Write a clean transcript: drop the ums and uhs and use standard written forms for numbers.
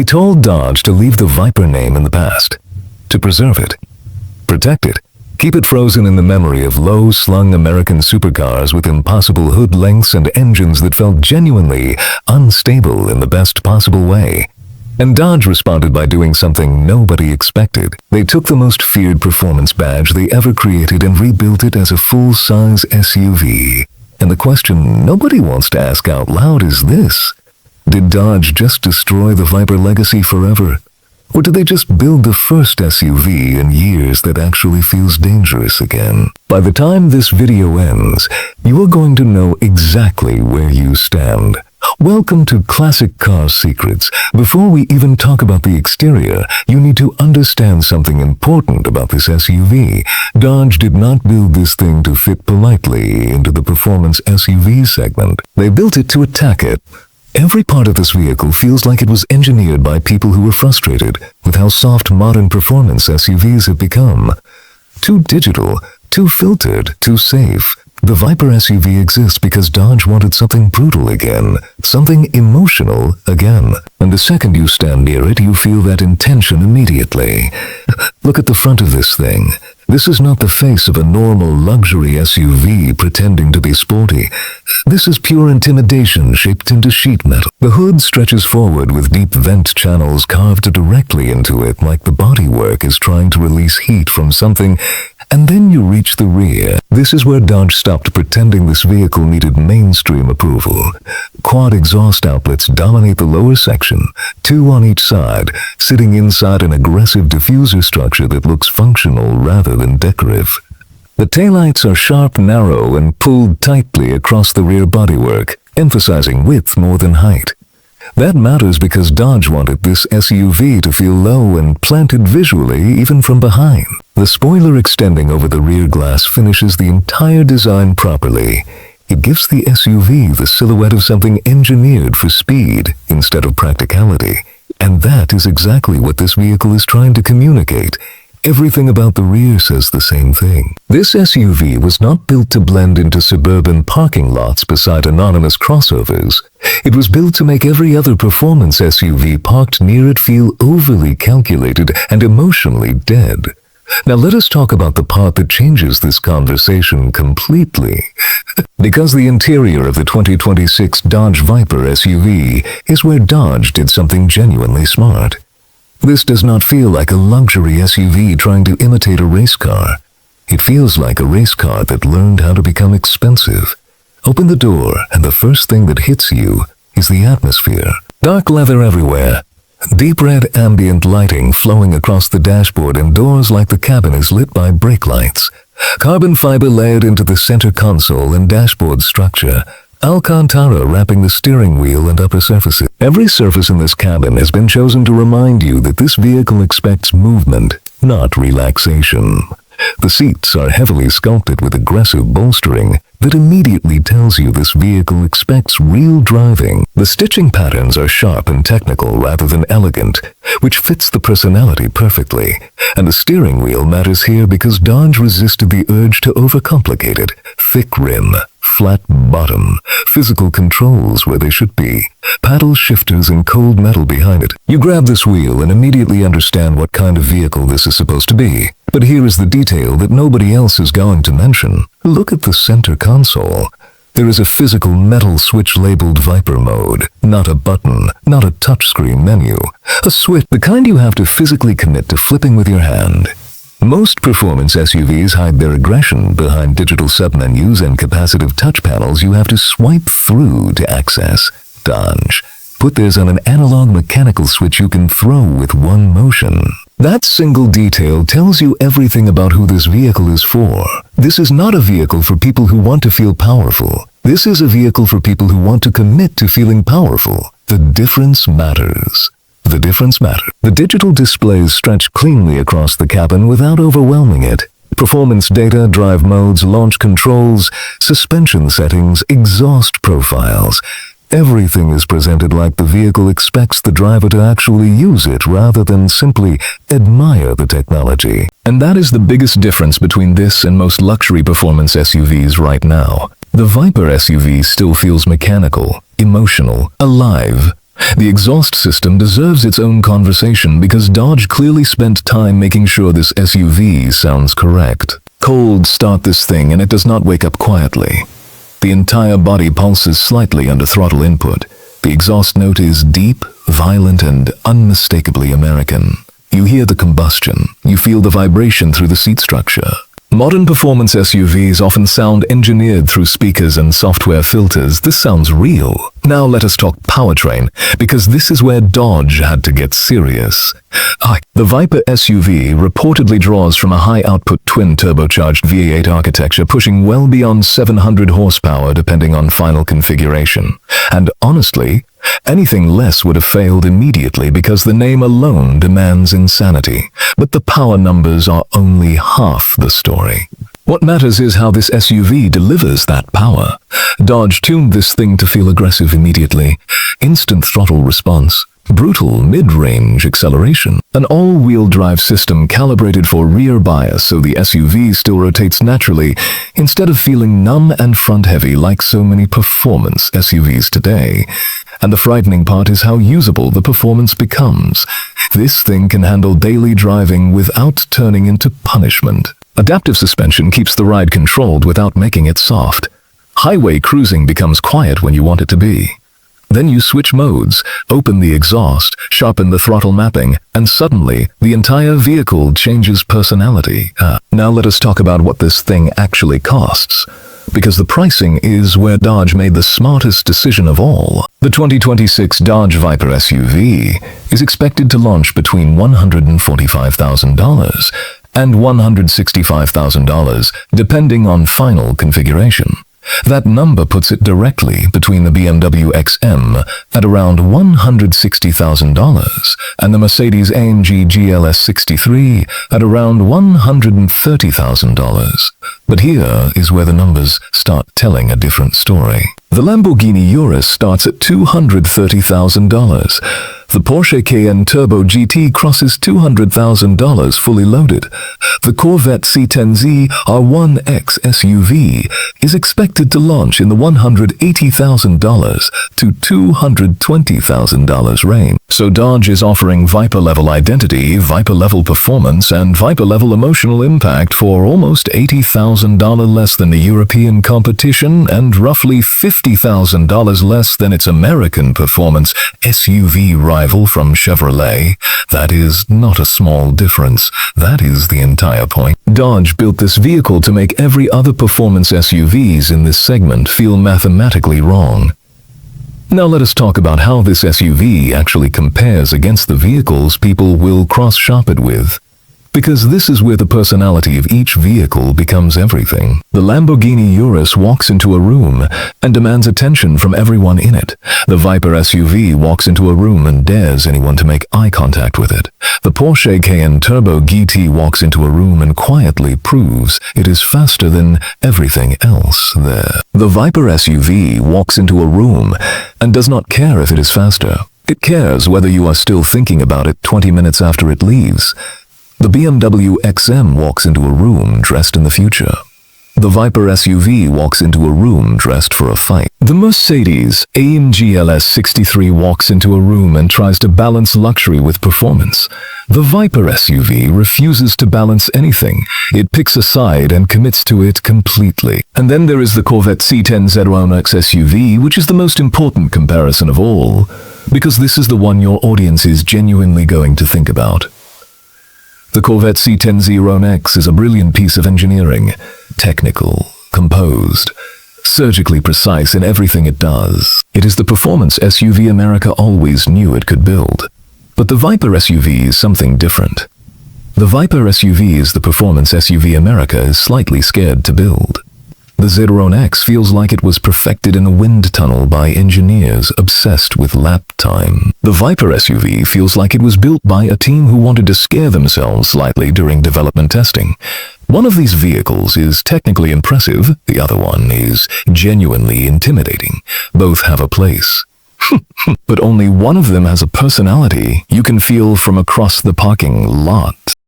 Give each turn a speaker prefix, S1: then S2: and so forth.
S1: They told Dodge to leave the Viper name in the past, to preserve it, protect it, keep it frozen in the memory of low-slung American supercars with impossible hood lengths and engines that felt genuinely unstable in the best possible way. And Dodge responded by doing something nobody expected. They took the most feared performance badge they ever created and rebuilt it as a full-size SUV. And the question nobody wants to ask out loud is this: did Dodge just destroy the Viper legacy forever? Or did they just build the first SUV in years that actually feels dangerous again? By the time this video ends, you are going to know exactly where you stand. Welcome to Classic Car Secrets. Before we even talk about the exterior, you need to understand something important about this SUV. Dodge did not build this thing to fit politely into the performance SUV segment. They built it to attack it. Every part of this vehicle feels like it was engineered by people who were frustrated with how soft modern performance SUVs have become. Too digital, too filtered, too safe. The Viper SUV exists because Dodge wanted something brutal again, something emotional again. And the second you stand near it, you feel that intention immediately. Look at the front of this thing. This is not the face of a normal luxury SUV pretending to be sporty. This is pure intimidation shaped into sheet metal. The hood stretches forward with deep vent channels carved directly into it like the bodywork is trying to release heat from something. And then you reach the rear. This is where Dodge stopped pretending this vehicle needed mainstream approval. Quad exhaust outlets dominate the lower section, 2 on each side, sitting inside an aggressive diffuser structure that looks functional rather than decorative. The taillights are sharp, narrow, and pulled tightly across the rear bodywork, emphasizing width more than height. That matters because Dodge wanted this SUV to feel low and planted visually even from behind. The spoiler extending over the rear glass finishes the entire design properly. It gives the SUV the silhouette of something engineered for speed instead of practicality. And that is exactly what this vehicle is trying to communicate. Everything about the rear says the same thing. This SUV was not built to blend into suburban parking lots beside anonymous crossovers. It was built to make every other performance SUV parked near it feel overly calculated and emotionally dead. Now let us talk about the part that changes this conversation completely. Because the interior of the 2026 Dodge Viper SUV is where Dodge did something genuinely smart. This does not feel like a luxury SUV trying to imitate a race car. It feels like a race car that learned how to become expensive. Open the door and the first thing that hits you is the atmosphere. Dark leather everywhere. Deep red ambient lighting flowing across the dashboard and doors like the cabin is lit by brake lights. Carbon fiber layered into the center console and dashboard structure. Alcantara wrapping the steering wheel and upper surfaces. Every surface in this cabin has been chosen to remind you that this vehicle expects movement, not relaxation. The seats are heavily sculpted with aggressive bolstering that immediately tells you this vehicle expects real driving. The stitching patterns are sharp and technical rather than elegant, which fits the personality perfectly. And the steering wheel matters here because Dodge resisted the urge to overcomplicate it. Thick rim, flat bottom, physical controls where they should be, paddle shifters and cold metal behind it. You grab this wheel and immediately understand what kind of vehicle this is supposed to be. But here is the detail that nobody else is going to mention. Look at the center console. There is a physical metal switch labeled Viper mode, not a button, not a touchscreen menu. A switch, the kind you have to physically commit to flipping with your hand. Most performance SUVs hide their aggression behind digital submenus and capacitive touch panels you have to swipe through to access. Dodge put theirs on an analog mechanical switch you can throw with one motion. That single detail tells you everything about who this vehicle is for. This is not a vehicle for people who want to feel powerful. This is a vehicle for people who want to commit to feeling powerful. The difference matters. The difference matters. The digital displays stretch cleanly across the cabin without overwhelming it. Performance data, drive modes, launch controls, suspension settings, exhaust profiles. Everything is presented like the vehicle expects the driver to actually use it rather than simply admire the technology. And that is the biggest difference between this and most luxury performance SUVs right now. The Viper SUV still feels mechanical, emotional, alive. The exhaust system deserves its own conversation because Dodge clearly spent time making sure this SUV sounds correct. Cold start this thing and it does not wake up quietly. The entire body pulses slightly under throttle input. The exhaust note is deep, violent, and unmistakably American. You hear the combustion. You feel the vibration through the seat structure. Modern performance SUVs often sound engineered through speakers and software filters. This sounds real. Now let us talk powertrain, because this is where Dodge had to get serious. The Viper SUV reportedly draws from a high-output twin-turbocharged V8 architecture pushing well beyond 700 horsepower depending on final configuration. And honestly, anything less would have failed immediately because the name alone demands insanity. But the power numbers are only half the story. What matters is how this SUV delivers that power. Dodge tuned this thing to feel aggressive immediately. Instant throttle response. Brutal mid-range acceleration. An all-wheel drive system calibrated for rear bias so the SUV still rotates naturally instead of feeling numb and front-heavy like so many performance SUVs today. And the frightening part is how usable the performance becomes. This thing can handle daily driving without turning into punishment. Adaptive suspension keeps the ride controlled without making it soft. Highway cruising becomes quiet when you want it to be. Then you switch modes, open the exhaust, sharpen the throttle mapping, and suddenly the entire vehicle changes personality. Now let us talk about what this thing actually costs. Because the pricing is where Dodge made the smartest decision of all. The 2026 Dodge Viper SUV is expected to launch between $145,000 and $165,000, depending on final configuration. That number puts it directly between the BMW XM at around $160,000 and the Mercedes-AMG GLS 63 at around $130,000. But here is where the numbers start telling a different story. The Lamborghini Urus starts at $230,000. The Porsche Cayenne Turbo GT crosses $200,000 fully loaded. The Corvette C10 ZR1 SUV is expected to launch in the $180,000 to $220,000 range. So Dodge is offering Viper-level identity, Viper-level performance, and Viper-level emotional impact for almost $80,000 less than the European competition and roughly $50,000 less than its American performance SUV rival from Chevrolet. That is not a small difference. That is the entire point. Dodge built this vehicle to make every other performance SUVs in this segment feel mathematically wrong. Now let us talk about how this SUV actually compares against the vehicles people will cross-shop it with. Because this is where the personality of each vehicle becomes everything. The Lamborghini Urus walks into a room and demands attention from everyone in it. The Viper SUV walks into a room and dares anyone to make eye contact with it. The Porsche Cayenne Turbo GT walks into a room and quietly proves it is faster than everything else there. The Viper SUV walks into a room and does not care if it is faster. It cares whether you are still thinking about it 20 minutes after it leaves. The BMW XM walks into a room dressed in the future. The Viper SUV walks into a room dressed for a fight. The Mercedes-AMG GLS 63 walks into a room and tries to balance luxury with performance. The Viper SUV refuses to balance anything. It picks a side and commits to it completely. And then there is the Corvette C10 ZR1 SUV, which is the most important comparison of all, because this is the one your audience is genuinely going to think about. The Corvette C10 ZR1 X is a brilliant piece of engineering, technical, composed, surgically precise in everything it does. It is the performance SUV America always knew it could build. But the Viper SUV is something different. The Viper SUV is the performance SUV America is slightly scared to build. The ZR1 X feels like it was perfected in a wind tunnel by engineers obsessed with lap time. The Viper SUV feels like it was built by a team who wanted to scare themselves slightly during development testing. One of these vehicles is technically impressive, the other one is genuinely intimidating. Both have a place. But only one of them has a personality you can feel from across the parking lot.